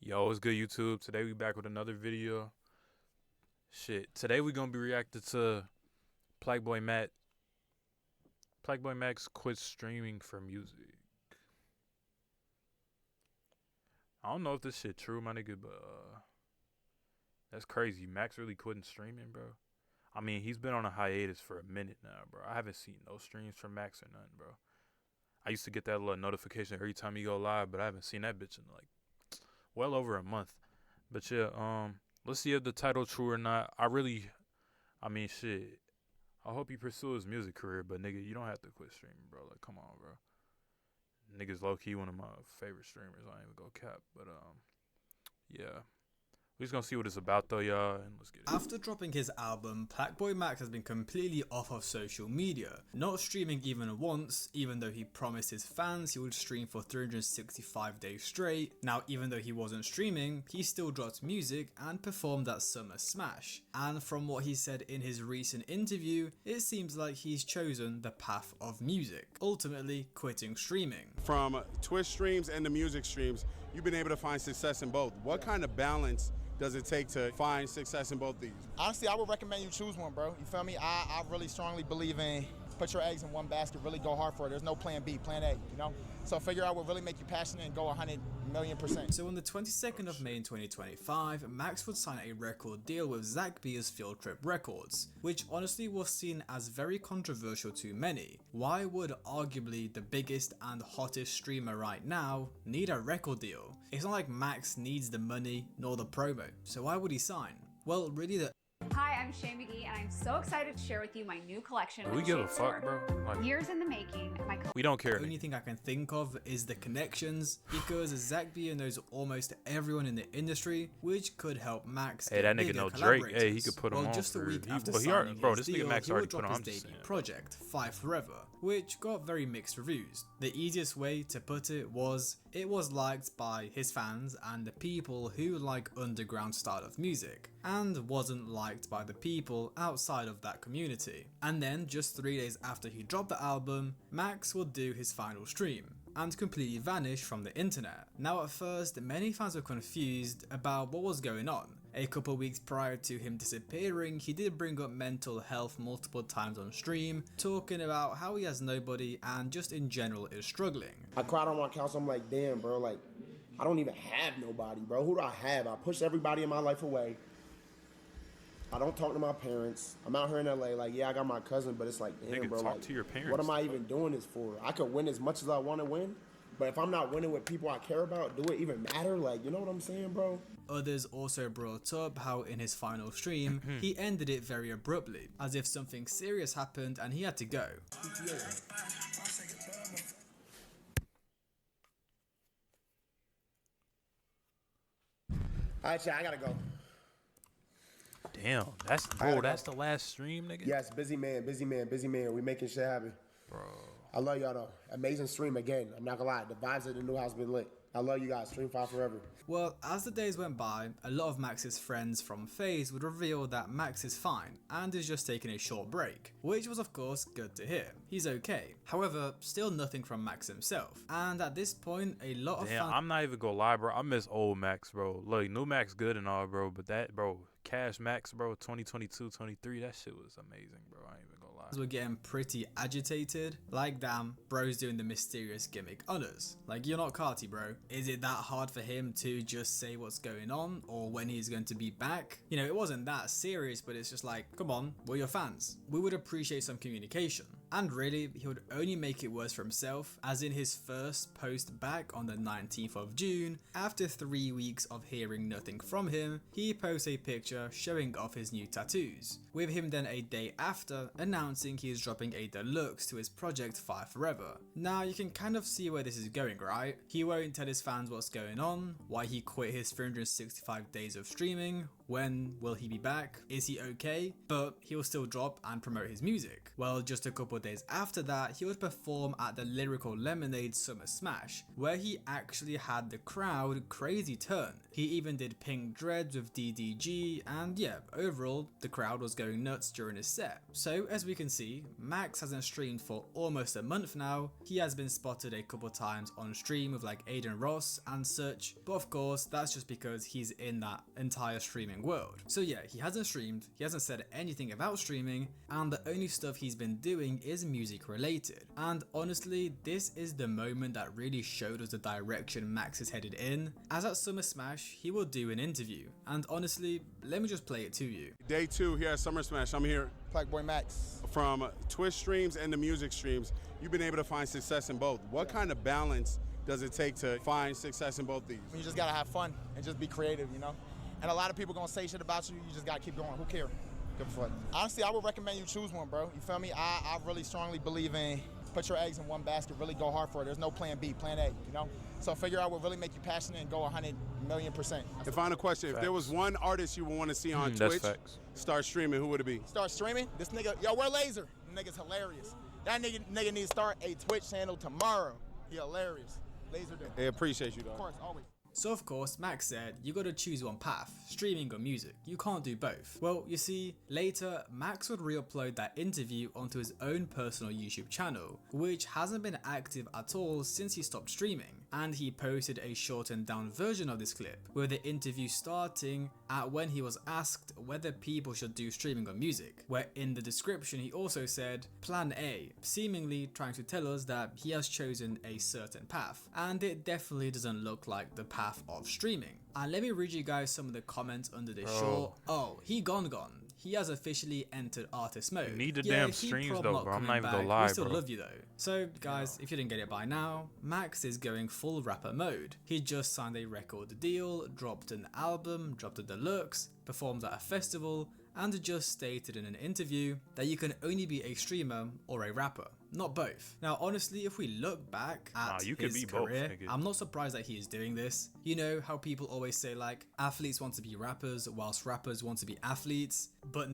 Yo, what's good, YouTube? Today we back with another video. Shit, today we gonna be reacting to PlaqueBoyMax. PlaqueBoyMax quits streaming for music. I don't know if this shit true, my nigga, but that's crazy. Max really quitting streaming, bro. I mean, he's been on a hiatus for a minute now, bro. I haven't seen no streams from Max or nothing, bro. I used to get that little notification every time you go live, but I haven't seen that bitch in like well over a month. But yeah, let's see if the title true or not. I mean, shit. I hope he pursue his music career, but nigga, you don't have to quit streaming, bro. Like, come on, bro. Nigga's low key one of my favorite streamers. I ain't even go cap, but yeah. We just gonna see what it's about though, y'all, and let's get it. After dropping his album, PlaqueBoyMax has been completely off of social media, not streaming even once, even though he promised his fans he would stream for 365 days straight. Now, even though he wasn't streaming, he still dropped music and performed at Summer Smash. And from what he said in his recent interview, it seems like he's chosen the path of music, ultimately quitting streaming. From Twitch streams and the music streams, you've been able to find success in both. What kind of balance does it take to find success in both these? Honestly, I would recommend you choose one, bro. You feel me? I really strongly believe in put your eggs in one basket, really go hard for it. There's no plan B, plan A, you know? So figure out what really make you passionate and go 100,000,000%. So on the 22nd of May in 2025, Max would sign a record deal with DiorrKv's Field Trip Records, which honestly was seen as very controversial to many. Why would arguably the biggest and hottest streamer right now need a record deal? It's not like Max needs the money nor the promo, so why would he sign? Well, really Hi, I'm Shay McGee, and I'm so excited to share with you my new collection. We give a fuck, bro. Like, Years in the making. we don't care. The only thing I can think of is the connections, because DiorrKv knows almost everyone in the industry, which could help Max. Hey, that nigga know Drake. Hey, he could put him on just a for. week He, after but he signing already, bro, his this deal, nigga Max he already would put drop on. his I'm just debut saying. project, Five Forever, which got very mixed reviews. The easiest way to put it was liked by his fans and the people who like underground style of music, and wasn't liked by the people outside of that community. And then just 3 days after he dropped the album, Max would do his final stream and completely vanish from the internet. Now at first, many fans were confused about what was going on. A couple weeks prior to him disappearing, he did bring up mental health multiple times on stream, talking about how he has nobody and just in general is struggling. I cried on my couch, I'm like, damn bro, like, I don't even have nobody, bro. Who do I have? I push everybody in my life away. I don't talk to my parents. I'm out here in LA, like, yeah, I got my cousin, but it's like, damn, Nigga, bro, talk like, to your parents. what am I even doing this for? I could win as much as I want to win, but if I'm not winning with people I care about, do it even matter? Like, you know what I'm saying, bro? Others also brought up how in his final stream, he ended it very abruptly, as if something serious happened and he had to go. All right, chat, I gotta go. Damn, that's bro. That's the last stream, nigga. Yes, busy man, busy man, busy man. We making shit happen. Bro. I love y'all though. Amazing stream again. I'm not gonna lie. The vibes at the new house been lit. I love you guys. Stream Five forever. Well, as the days went by, a lot of Max's friends from FaZe would reveal that Max is fine and is just taking a short break, which was of course good to hear. He's okay. However, still nothing from Max himself. And at this point, a lot of fans— I'm not even gonna lie, bro. I miss old Max, bro. Look, new Max good and all, bro, but that, bro, Cash Max, bro, 2022, 23, that shit was amazing, bro. I ain't even gonna lie. were getting pretty agitated. Like, damn, bro's doing the mysterious gimmick on us. Like, you're not Carti, bro. Is it that hard for him to just say what's going on or when he's going to be back? You know, it wasn't that serious, but it's just like, come on, we're your fans. We would appreciate some communication. And really, he would only make it worse for himself, as in his first post back on the 19th of June, after 3 weeks of hearing nothing from him, he posts a picture showing off his new tattoos, with him then a day after announcing he is dropping a deluxe to his project Five Forever. Now you can kind of see where this is going, right? He won't tell his fans what's going on, why he quit his 365 days of streaming, when will he be back, is he okay, but he'll still drop and promote his music. Well, just a couple days after that, he would perform at the Lyrical Lemonade Summer Smash, where he actually had the crowd crazy turn. He even did Pink Dreads with DDG, and yeah, overall, the crowd was going nuts during his set. So as we can see, Max hasn't streamed for almost a month now. He has been spotted a couple times on stream with like Aiden Ross and such, but of course that's just because he's in that entire streaming world. So yeah, he hasn't streamed, he hasn't said anything about streaming, and the only stuff he's been doing is music related. And honestly, this is the moment that really showed us the direction Max is headed in, as at Summer Smash he will do an interview, and honestly, let me just play it to you. Day 2 here at Summer Smash. I'm here PlaqueBoyMax. from Twitch streams and the music streams. You've been able to find success in both. What kind of balance does it take to find success in both these? You just gotta have fun and just be creative, you know? And a lot of people gonna say shit about you, you just gotta keep going. Who cares? Give a fuck. Honestly, I would recommend you choose one, bro. You feel me? I really strongly believe in put your eggs in one basket, really go hard for it. There's no plan B, plan A, you know? So figure out what really make you passionate and go 100,000,000%. And final question, if there was one artist you would want to see on That's Twitch facts. start streaming, who would it be? Start streaming? This nigga, yo, we're Laser. Nigga's hilarious. That nigga needs to start a Twitch channel tomorrow. He hilarious. Laser dude. I appreciate you, dog. Of course, always. So of course, Max said, you gotta choose one path, streaming or music, you can't do both. Well, you see, later, Max would re-upload that interview onto his own personal YouTube channel, which hasn't been active at all since he stopped streaming, and he posted a shortened down version of this clip, with the interview starting at when he was asked whether people should do streaming or music, where in the description he also said, Plan A, seemingly trying to tell us that he has chosen a certain path, and it definitely doesn't look like the path of streaming. And let me read you guys some of the comments under this short. Oh, he gone. He has officially entered artist mode. You need the yeah, damn he streams probably though, not bro. I'm coming not even gonna back. lie, We still bro. love you though. So guys, if you didn't get it by now, Max is going full rapper mode. He just signed a record deal, dropped an album, dropped a deluxe, performed at a festival, and just stated in an interview that you can only be a streamer or a rapper, not both. Now honestly, if we look back at you could his be both, career, nigga. I'm not surprised that he is doing this. You know how people always say like, athletes want to be rappers whilst rappers want to be athletes, but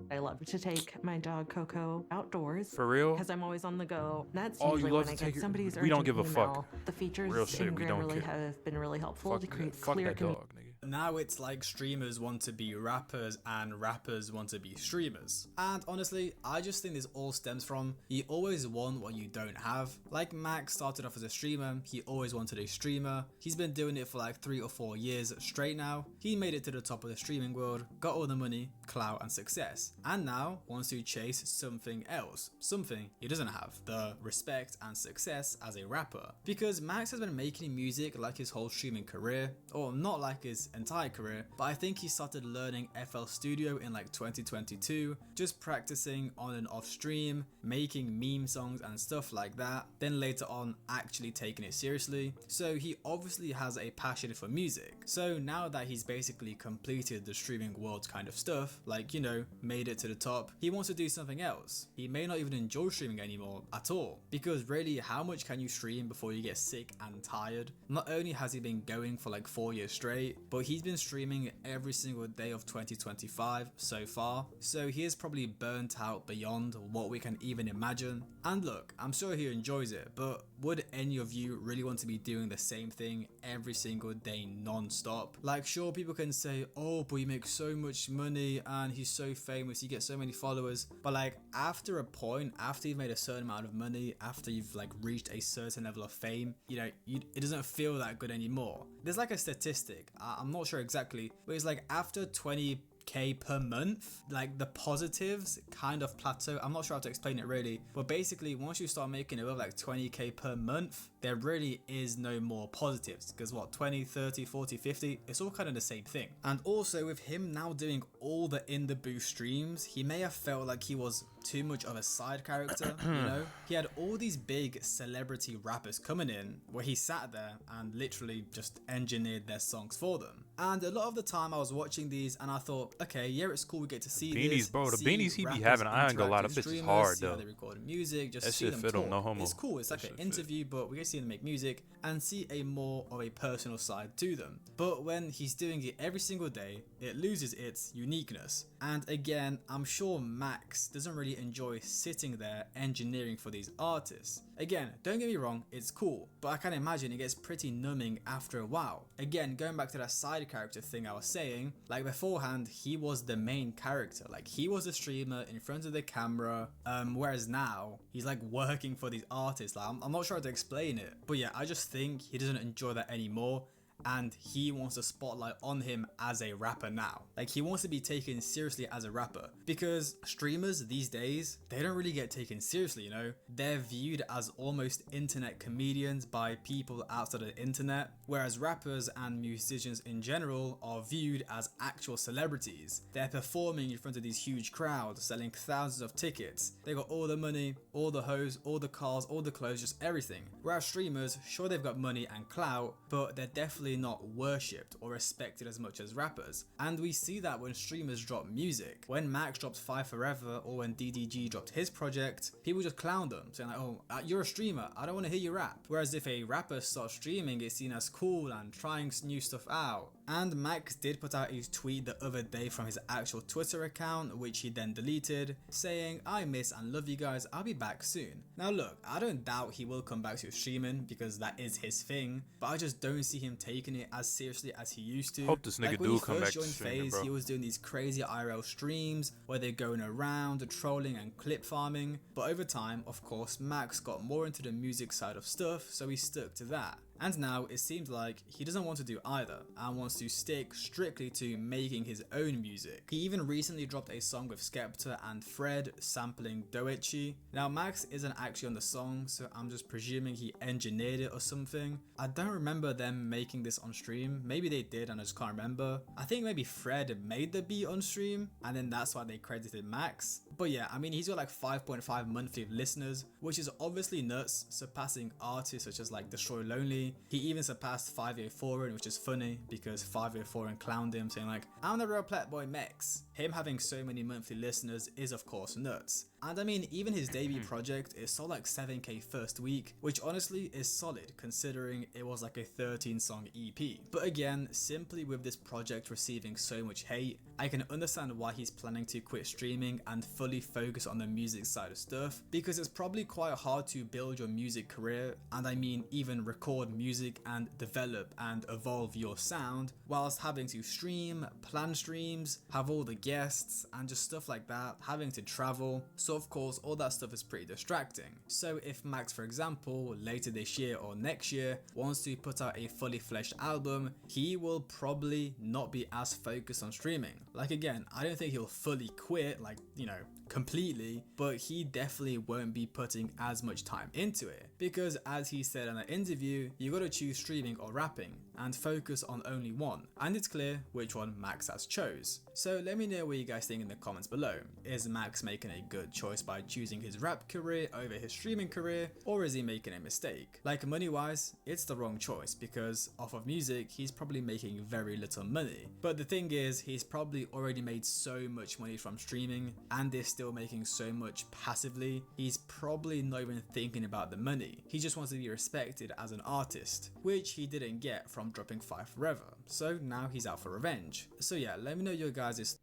I love to take my dog Coco outdoors. For real? Because I'm always on the go. That's Oh, you usually love when I to take get it- somebody's we don't urgent give a fuck. email. The features Real shit, in we don't Grammarly care. have been really helpful to create fuck clear that dog, nigga. now it's like streamers want to be rappers and rappers want to be streamers. And honestly, I just think this all stems from you always want what you don't have. Like Max started off as a streamer, he always wanted a streamer. He's been doing it for like 3 or 4 years straight now. He made it to the top of the streaming world, got all the money, clout and success. And now wants to chase something else, something he doesn't have, the respect and success as a rapper. Because Max has been making music like his whole streaming career, or not like his entire career, but I think he started learning FL Studio in like 2022, just practicing on and off stream, making meme songs and stuff like that, then later on actually taking it seriously. So he obviously has a passion for music. So now that he's basically completed the streaming world kind of stuff, like, you know, made it to the top, he wants to do something else. He may not even enjoy streaming anymore at all, because really, how much can you stream before you get sick and tired? Not only has he been going for like 4 years straight, but he's been streaming every single day of 2025 so far, so he is probably burnt out beyond what we can even imagine. And look, I'm sure he enjoys it, but would any of you really want to be doing the same thing every single day non-stop? Like, sure, people can say, oh, but he makes so much money and he's so famous, he gets so many followers, but like after a point, after you've made a certain amount of money, after you've like reached a certain level of fame, you know, it doesn't feel that good anymore. There's like a statistic, I'm not sure exactly, but it's like after 20k per month, like the positives kind of plateau. I'm not sure how to explain it really, but basically once you start making above like 20k per month, there really is no more positives, because what, 20, 30, 40, 50, it's all kind of the same thing. And also with him now doing all the in the booth streams, he may have felt like he was too much of a side character, you know? He had all these big celebrity rappers coming in where he sat there and literally just engineered their songs for them. And a lot of the time I was watching these and I thought, okay, yeah, it's cool, we get to see Beanies, this, bro, the see beanies he be rappers having, I ain't gonna lie, interact them with bitches streamers, hard, see how though. they record music, just That see shit them fit 'em, talk. no homo. It's cool, it's like That an shit fit. interview, but we get to see them make music and see a more of a personal side to them. But when he's doing it every single day, it loses its uniqueness. And again, I'm sure Max doesn't really really enjoy sitting there engineering for these artists. Again, don't get me wrong, it's cool, but I can imagine it gets pretty numbing after a while. Again, going back to that side character thing I was saying, like beforehand, he was the main character, like he was a streamer in front of the camera, whereas now he's like working for these artists. Like I'm not sure how to explain it, but yeah, I just think he doesn't enjoy that anymore, and he wants the spotlight on him as a rapper now. Like he wants to be taken seriously as a rapper, because streamers these days, they don't really get taken seriously, you know? They're viewed as almost internet comedians by people outside of the internet, whereas rappers and musicians in general are viewed as actual celebrities. They're performing in front of these huge crowds, selling thousands of tickets. They got all the money, all the hoes, all the cars, all the clothes, just everything. Whereas streamers, sure they've got money and clout, but they're definitely not worshipped or respected as much as rappers. And we see that when streamers drop music. When Max dropped 5 Forever, or when DDG dropped his project, people just clown them, saying like, oh, you're a streamer, I don't want to hear you rap. Whereas if a rapper starts streaming, it's seen as cool and trying new stuff out. And Max did put out his tweet the other day from his actual Twitter account, which he then deleted, saying, I miss and love you guys, I'll be back soon. Now look, I don't doubt he will come back to streaming, because that is his thing, but I just don't see him taking it as seriously as he used to. Hope this nigga like when do he come first back to joined streaming, FaZe, bro. he was doing these crazy IRL streams where they're going around trolling and clip farming, but over time, of course, Max got more into the music side of stuff, so he stuck to that. And now it seems like he doesn't want to do either and wants to stick strictly to making his own music. He even recently dropped a song with Skepta and Fred sampling Doechi. Now Max isn't actually on the song, so I'm just presuming he engineered it or something. I don't remember them making this on stream. Maybe they did and I just can't remember. I think maybe Fred made the beat on stream and then that's why they credited Max. But yeah, I mean, he's got like 5.5 monthly listeners, which is obviously nuts, surpassing artists such as like Destroy Lonely. He even surpassed 504, which is funny because 504 clowned him, saying like, I'm the real PlaqueBoyMax. Him having so many monthly listeners is of course nuts. And I mean, even his debut project, it sold like 7k first week, which honestly is solid considering it was like a 13 song EP. But again, simply with this project receiving so much hate, I can understand why he's planning to quit streaming and fully focus on the music side of stuff, because it's probably quite hard to build your music career, and I mean even record music and develop and evolve your sound, whilst having to stream, plan streams, have all the guests and just stuff like that, having to travel. So of course all that stuff is pretty distracting. So if Max, for example, later this year or next year wants to put out a fully fleshed album, he will probably not be as focused on streaming. Like again, I don't think he'll fully quit, like, you know, completely, but he definitely won't be putting as much time into it, because as he said in an interview, you gotta choose streaming or rapping and focus on only one, and it's clear which one Max has chose. So let me know what you guys think in the comments below. Is Max making a good choice by choosing his rap career over his streaming career, or is he making a mistake? Like money wise, it's the wrong choice, because off of music he's probably making very little money, but the thing is he's probably already made so much money from streaming and is still making so much passively, he's probably not even thinking about the money. He just wants to be respected as an artist, which he didn't get from dropping 5 Forever, so now he's out for revenge. So yeah, let me know your guys'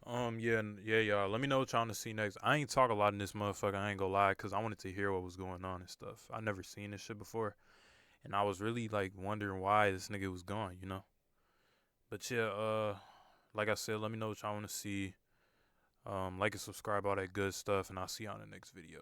yeah, y'all. Let me know what y'all want to see next. I ain't talk a lot in this motherfucker, I ain't gonna lie, because I wanted to hear what was going on and stuff. I never seen this shit before, and I was really like wondering why this nigga was gone, you know? But yeah, like I said, let me know what y'all want to see. Like and subscribe, all that good stuff, and I'll see you on the next video.